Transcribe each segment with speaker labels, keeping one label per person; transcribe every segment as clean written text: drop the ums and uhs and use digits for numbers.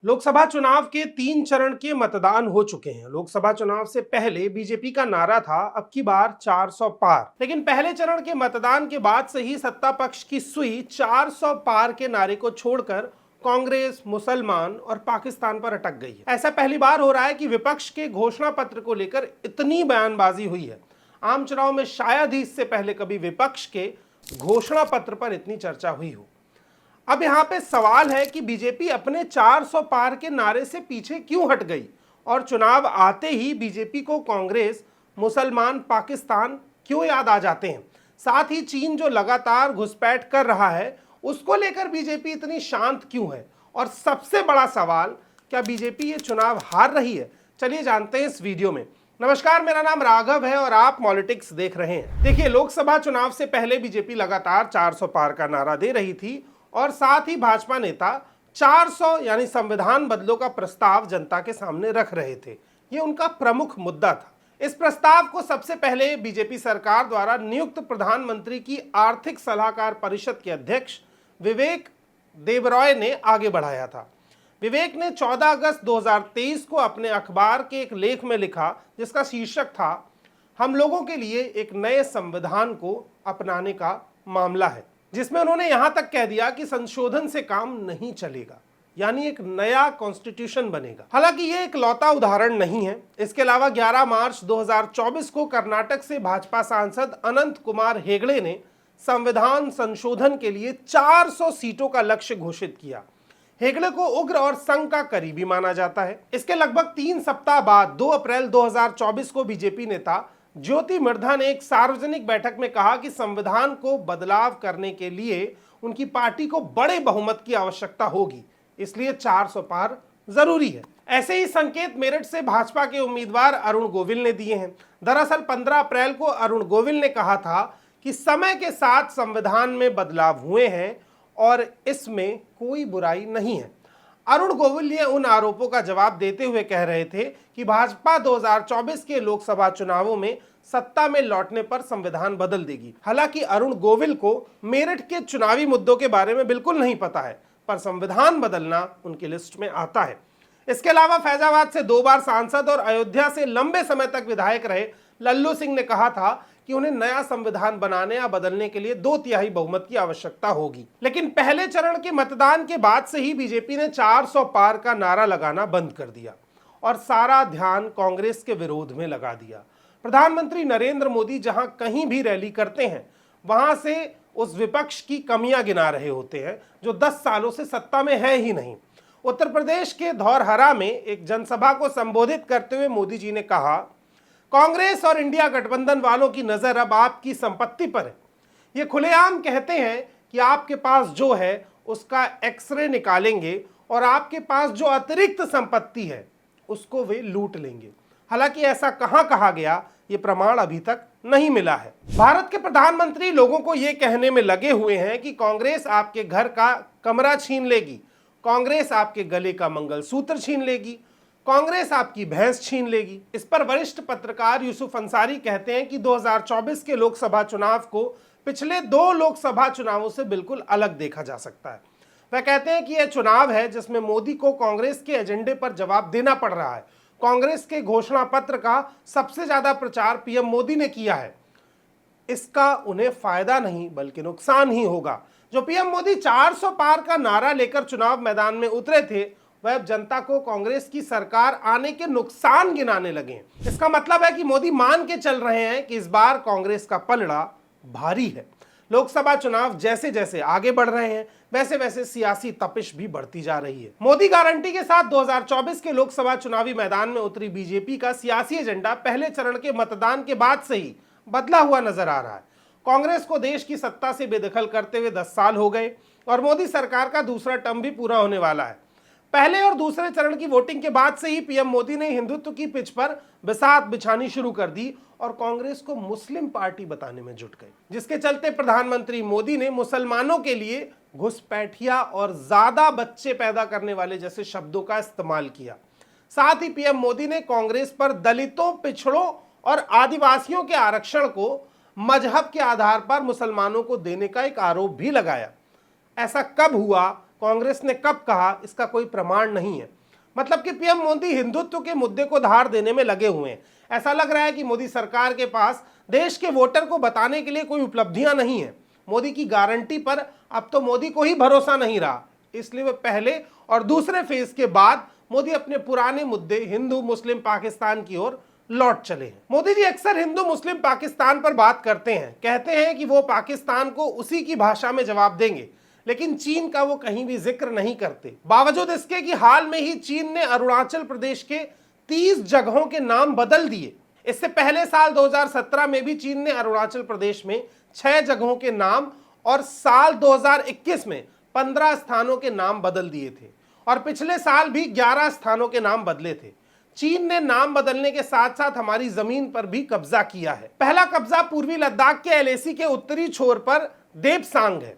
Speaker 1: लोकसभा चुनाव के 3 चरण के मतदान हो चुके हैं। लोकसभा चुनाव से पहले बीजेपी का नारा था अब की बार 400 पार, लेकिन पहले चरण के मतदान के बाद से ही सत्ता पक्ष की सुई 400 पार के नारे को छोड़कर कांग्रेस, मुसलमान और पाकिस्तान पर अटक गई है। ऐसा पहली बार हो रहा है कि विपक्ष के घोषणा पत्र को लेकर इतनी बयानबाजी हुई है। आम चुनाव में शायद ही इससे पहले कभी विपक्ष के घोषणा पत्र पर इतनी चर्चा हुई हो। अब यहां पे सवाल है कि बीजेपी अपने 400 पार के नारे से पीछे क्यों हट गई और चुनाव आते ही बीजेपी को कांग्रेस, मुसलमान, पाकिस्तान क्यों याद आ जाते हैं। साथ ही चीन जो लगातार घुसपैठ कर रहा है उसको लेकर बीजेपी इतनी शांत क्यों है, और सबसे बड़ा सवाल, क्या बीजेपी ये चुनाव हार रही है। चलिए जानते हैं इस वीडियो में। नमस्कार, मेरा नाम राघव है और आप पॉलिटिक्स देख रहे हैं। देखिए, लोकसभा चुनाव से पहले बीजेपी लगातार 400 पार का नारा दे रही थी और साथ ही भाजपा नेता 400 यानी संविधान बदलो का प्रस्ताव जनता के सामने रख रहे थे। ये उनका प्रमुख मुद्दा था। इस प्रस्ताव को सबसे पहले बीजेपी सरकार द्वारा नियुक्त प्रधानमंत्री की आर्थिक सलाहकार परिषद के अध्यक्ष विवेक देबरॉय ने आगे बढ़ाया था। विवेक ने 14 अगस्त 2023 को अपने अखबार के एक लेख में लिखा, जिसका शीर्षक था हम लोगों के लिए एक नए संविधान को अपनाने का मामला है, जिसमें उन्होंने यहां तक कह दिया कि संशोधन से काम नहीं चलेगा, यानी एक नया कॉन्स्टिट्यूशन बनेगा। हालांकि ये एक लौता उदाहरण नहीं है। इसके अलावा 11 मार्च 2024 को कर्नाटक से भाजपा सांसद अनंत कुमार हेगड़े ने संविधान संशोधन के लिए 400 सीटों का लक्ष्य घोषित किया। हेगड़े को उग्र और संघ का करीबी माना जाता है। इसके लगभग 3 सप्ताह बाद 2 अप्रैल 2024 को बीजेपी नेता ज्योति मिर्धा ने एक सार्वजनिक बैठक में कहा कि संविधान को बदलाव करने के लिए उनकी पार्टी को बड़े बहुमत की आवश्यकता होगी, इसलिए 400 पार जरूरी है। ऐसे ही संकेत मेरठ से भाजपा के उम्मीदवार अरुण गोविल ने दिए हैं। दरअसल 15 अप्रैल को अरुण गोविल ने कहा था कि समय के साथ संविधान में बदलाव हुए हैं और इसमें कोई बुराई नहीं है। अरुण गोविल ये उन आरोपों का जवाब देते हुए कह रहे थे कि भाजपा 2024 के लोकसभा चुनावों में सत्ता में लौटने पर संविधान बदल देगी। हालांकि अरुण गोविल को मेरठ के चुनावी मुद्दों के बारे में बिल्कुल नहीं पता है, पर संविधान बदलना उनकी लिस्ट में आता है। इसके अलावा फैजाबाद से 2 बार सांसद और अयोध्या से लंबे समय तक विधायक रहे लल्लू सिंह ने कहा था कि उन्हें नया संविधान बनाने या बदलने के लिए 2/3 बहुमत की आवश्यकता होगी। लेकिन पहले चरण के मतदान के बाद से ही बीजेपी ने 400 पार का नारा लगाना बंद कर दिया और सारा ध्यान कांग्रेस के विरोध में लगा दिया। प्रधानमंत्री नरेंद्र मोदी जहां कहीं भी रैली करते हैं वहां से उस विपक्ष की कमियां गिना रहे होते हैं जो 10 सालों से सत्ता में है ही नहीं। उत्तर प्रदेश के धौरहरा में एक जनसभा को संबोधित करते हुए मोदी जी ने कहा, कांग्रेस और इंडिया गठबंधन वालों की नजर अब आपकी संपत्ति पर है। ये खुलेआम कहते हैं कि आपके पास जो है उसका एक्सरे निकालेंगे और आपके पास जो अतिरिक्त संपत्ति है उसको वे लूट लेंगे। हालांकि ऐसा कहां कहा गया, ये प्रमाण अभी तक नहीं मिला है। भारत के प्रधानमंत्री लोगों को ये कहने में लगे हुए हैं कि कांग्रेस आपके घर का कमरा छीन लेगी, कांग्रेस आपके गले का मंगलसूत्र छीन लेगी, कांग्रेस आपकी भैंस छीन लेगी। इस पर वरिष्ठ पत्रकार यूसुफ अंसारी कहते हैं कि 2024 के लोकसभा चुनाव को पिछले 2 लोकसभा चुनावों से बिल्कुल अलग देखा जा सकता है। वह कहते हैं कि यह चुनाव है जिसमें मोदी को कांग्रेस के एजेंडे पर जवाब देना पड़ रहा है। कांग्रेस के घोषणा पत्र का सबसे ज्यादा प्रचार पीएम मोदी ने किया है। इसका उन्हें फायदा नहीं बल्कि नुकसान ही होगा। जो पीएम मोदी 400 पार का नारा लेकर चुनाव मैदान में उतरे थे, वह अब जनता को कांग्रेस की सरकार आने के नुकसान गिनाने लगे। इसका मतलब है कि मोदी मान के चल रहे हैं कि इस बार कांग्रेस का पलड़ा भारी है। लोकसभा चुनाव जैसे जैसे आगे बढ़ रहे हैं वैसे वैसे सियासी तपिश भी बढ़ती जा रही है। मोदी गारंटी के साथ 2024 के लोकसभा चुनावी मैदान में उतरी बीजेपी का सियासी एजेंडा पहले चरण के मतदान के बाद से ही बदला हुआ नजर आ रहा है। कांग्रेस को देश की सत्ता से बेदखल करते हुए 10 साल हो गए और मोदी सरकार का दूसरा टर्म भी पूरा होने वाला है। पहले और दूसरे चरण की वोटिंग के बाद से ही पीएम मोदी ने हिंदुत्व की पिच पर बिसात बिछानी शुरू कर दी और कांग्रेस को मुस्लिम पार्टी बताने में जुट गए, जिसके चलते प्रधानमंत्री मोदी ने मुसलमानों के लिए घुसपैठिया और ज्यादा बच्चे पैदा करने वाले जैसे शब्दों का इस्तेमाल किया। साथ ही पीएम मोदी ने कांग्रेस पर दलितों, पिछड़ों और आदिवासियों के आरक्षण को मजहब के आधार पर मुसलमानों को देने का एक आरोप भी लगाया। ऐसा कब हुआ कांग्रेस ने कब कहा, इसका कोई प्रमाण नहीं है। मतलब कि पीएम मोदी हिंदुत्व के मुद्दे को धार देने में लगे हुए हैं। ऐसा लग रहा है कि मोदी सरकार के पास देश के वोटर को बताने के लिए कोई उपलब्धियां नहीं है। मोदी की गारंटी पर अब तो मोदी को ही भरोसा नहीं रहा, इसलिए वे पहले और दूसरे फेज के बाद मोदी अपने पुराने मुद्दे हिंदू मुस्लिम पाकिस्तान की ओर लौट चले हैं। मोदी जी अक्सर हिंदू मुस्लिम पाकिस्तान पर बात करते हैं, कहते हैं कि वो पाकिस्तान को उसी की भाषा में जवाब देंगे, लेकिन चीन का वो कहीं भी जिक्र नहीं करते। बावजूद इसके कि हाल में ही चीन ने अरुणाचल प्रदेश के 30 जगहों के नाम बदल दिए। इससे पहले साल 2017 में भी चीन ने अरुणाचल प्रदेश में 6 जगहों के नाम और साल 2021 में 15 स्थानों के नाम बदल दिए थे और पिछले साल भी 11 स्थानों के नाम बदले थे। चीन ने नाम बदलने के साथ साथ हमारी जमीन पर भी कब्जा किया है। पहला कब्जा पूर्वी लद्दाख के एलएसी के उत्तरी छोर पर देपसांग है,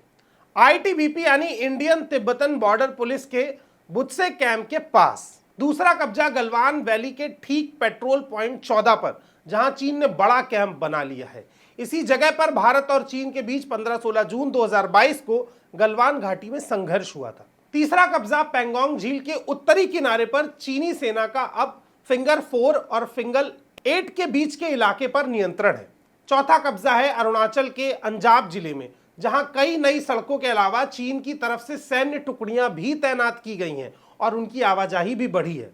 Speaker 1: आईटीबीपी यानी इंडियन तिब्बतन बॉर्डर पुलिस के बुत्से कैंप के पास। दूसरा कब्जा गलवान वैली के ठीक पेट्रोल पॉइंट 14 पर, जहां चीन ने बड़ा कैंप बना लिया है। इसी जगह पर भारत और चीन के बीच 15-16 जून 2022 को गलवान घाटी में संघर्ष हुआ था। तीसरा कब्जा पैंगोंग झील के उत्तरी किनारे पर चीनी सेना का अब फिंगर 4 और फिंगर 8 के बीच के इलाके पर नियंत्रण है। चौथा कब्जा है अरुणाचल के अंजाव जिले में, जहां कई नई सड़कों के अलावा चीन की तरफ से सैन्य टुकड़ियां भी तैनात की गई हैं और उनकी आवाजाही भी बढ़ी है।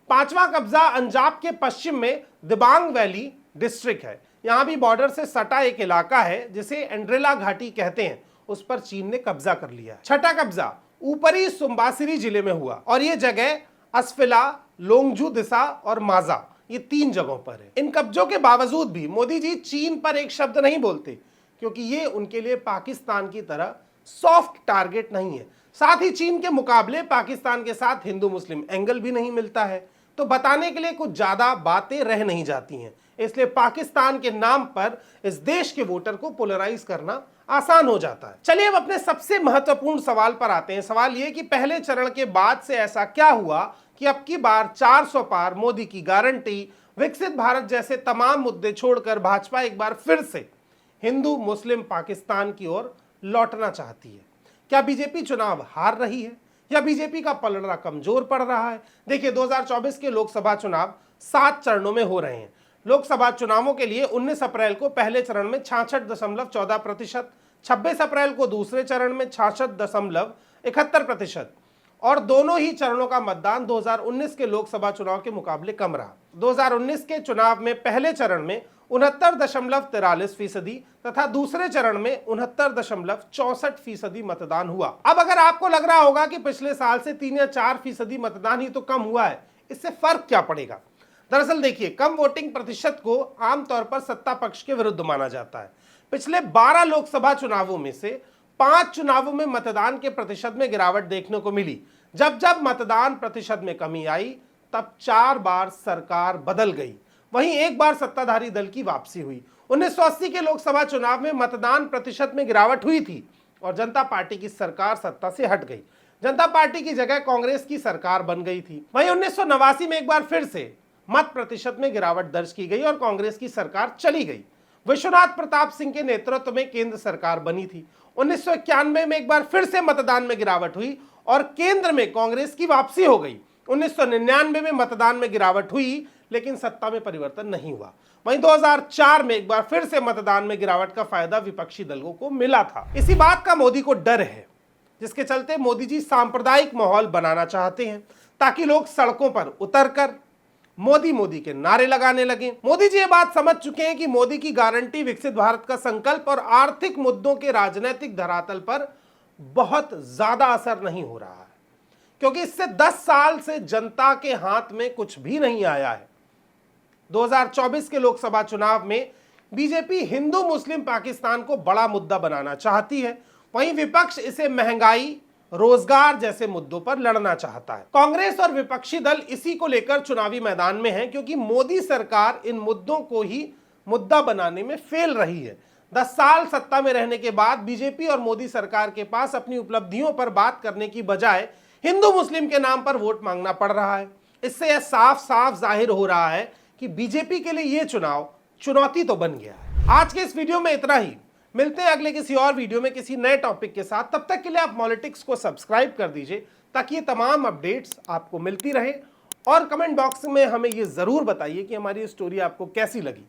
Speaker 1: पांचवा कब्जा अंजाव के पश्चिम में दिबांग वैली डिस्ट्रिक्ट है। यहां भी बॉर्डर से सटा एक इलाका है जिसे एंड्रेला घाटी कहते हैं, उस पर चीन ने कब्जा कर लिया है। छठा कब्जा ऊपरी सुम्बासिरी जिले में हुआ और यह जगह असफिला, लोंगजू दिशा और माजा, ये 3 जगहों पर है। इन कब्जों के बावजूद भी मोदी जी चीन पर एक शब्द नहीं बोलते, क्योंकि ये उनके लिए पाकिस्तान की तरह सॉफ्ट टारगेट नहीं है। साथ ही चीन के मुकाबले पाकिस्तान के साथ हिंदू मुस्लिम एंगल भी नहीं मिलता है, तो बताने के लिए कुछ ज्यादा बातें रह नहीं जाती हैं। इसलिए पाकिस्तान के नाम पर इस देश के वोटर को पोलराइज करना आसान हो जाता है। चलिए अब अपने सबसे महत्वपूर्ण सवाल पर आते हैं। सवाल ये कि पहले चरण के बाद से ऐसा क्या हुआ कि अब की बार 400 पार, मोदी की गारंटी, विकसित भारत जैसे तमाम मुद्दे छोड़कर भाजपा एक बार फिर से हिंदू मुस्लिम पाकिस्तान की ओर लौटना चाहती है। क्या बीजेपी चुनाव हार रही है या बीजेपी का पलड़ा कमजोर पड़ रहा है? देखिए 2024 के लोकसभा चुनाव 7 चरणों में हो रहे हैं। लोकसभा चुनावों के लिए 19 अप्रैल को पहले चरण में 66.14%, 26 अप्रैल को दूसरे चरण में 66.71% और दोनों ही चरणों का मतदान 2019 के लोकसभा चुनाव के मुकाबले कम रहा। 2019 के चुनाव में पहले चरण में 69.43% तथा दूसरे चरण में 69.64% मतदान हुआ। अब अगर आपको लग रहा होगा कि पिछले साल से 3 या 4% मतदान ही तो कम हुआ है, इससे फर्क क्या पड़ेगा? दरअसल देखिए, कम वोटिंग प्रतिशत को आमतौर पर सत्ता पक्ष के विरुद्ध माना जाता है। पिछले 12 लोकसभा चुनावों में से 5 चुनावों में मतदान के प्रतिशत में गिरावट देखने को मिली। जब जब मतदान प्रतिशत में कमी आई, तब 4 बार सरकार बदल गई, वहीं एक बार सत्ताधारी दल की वापसी हुई। 1980 के लोकसभा चुनाव में मतदान प्रतिशत में गिरावट हुई थी और जनता पार्टी की सरकार सत्ता से हट गई। जनता पार्टी की जगह कांग्रेस की सरकार बन गई थी। वहीं 1989 में एक बार फिर से मत प्रतिशत में गिरावट दर्ज की गई और कांग्रेस की सरकार चली गई। विश्वनाथ प्रताप सिंह के नेतृत्व में केंद्र सरकार बनी थी। 1991 में एक बार फिर से मतदान में गिरावट हुई और केंद्र में कांग्रेस की वापसी हो गई। 1999 में मतदान में गिरावट हुई, लेकिन सत्ता में परिवर्तन नहीं हुआ। वहीं 2004 में एक बार फिर से मतदान में गिरावट का फायदा विपक्षी दलों को मिला था। इसी बात का मोदी को डर है, जिसके चलते मोदी जी सांप्रदायिक माहौल बनाना चाहते हैं ताकि लोग सड़कों पर उतरकर मोदी मोदी के नारे लगाने लगे। मोदी जी ये बात समझ चुके हैं कि मोदी की गारंटी, विकसित भारत का संकल्प और आर्थिक मुद्दों के राजनीतिक धरातल पर बहुत ज्यादा असर नहीं हो रहा है, क्योंकि इससे 10 साल से जनता के हाथ में कुछ भी नहीं आया है। 2024 के लोकसभा चुनाव में बीजेपी हिंदू मुस्लिम पाकिस्तान को बड़ा मुद्दा बनाना चाहती है, वहीं विपक्ष इसे महंगाई, रोजगार जैसे मुद्दों पर लड़ना चाहता है। कांग्रेस और विपक्षी दल इसी को लेकर चुनावी मैदान में हैं, क्योंकि मोदी सरकार इन मुद्दों को ही मुद्दा बनाने में फेल रही है। 10 साल सत्ता में रहने के बाद बीजेपी और मोदी सरकार के पास अपनी उपलब्धियों पर बात करने की बजाय हिंदू मुस्लिम के नाम पर वोट मांगना पड़ रहा है। इससे यह साफ साफ जाहिर हो रहा है कि बीजेपी के लिए यह चुनाव चुनौती तो बन गया है। आज के इस वीडियो में इतना ही। मिलते हैं अगले किसी और वीडियो में किसी नए टॉपिक के साथ। तब तक के लिए आप मॉलिटिक्स को सब्सक्राइब कर दीजिए ताकि ये तमाम अपडेट्स आपको मिलती रहे। और कमेंट बॉक्स में हमें ये जरूर बताइए कि हमारी स्टोरी आपको कैसी लगी।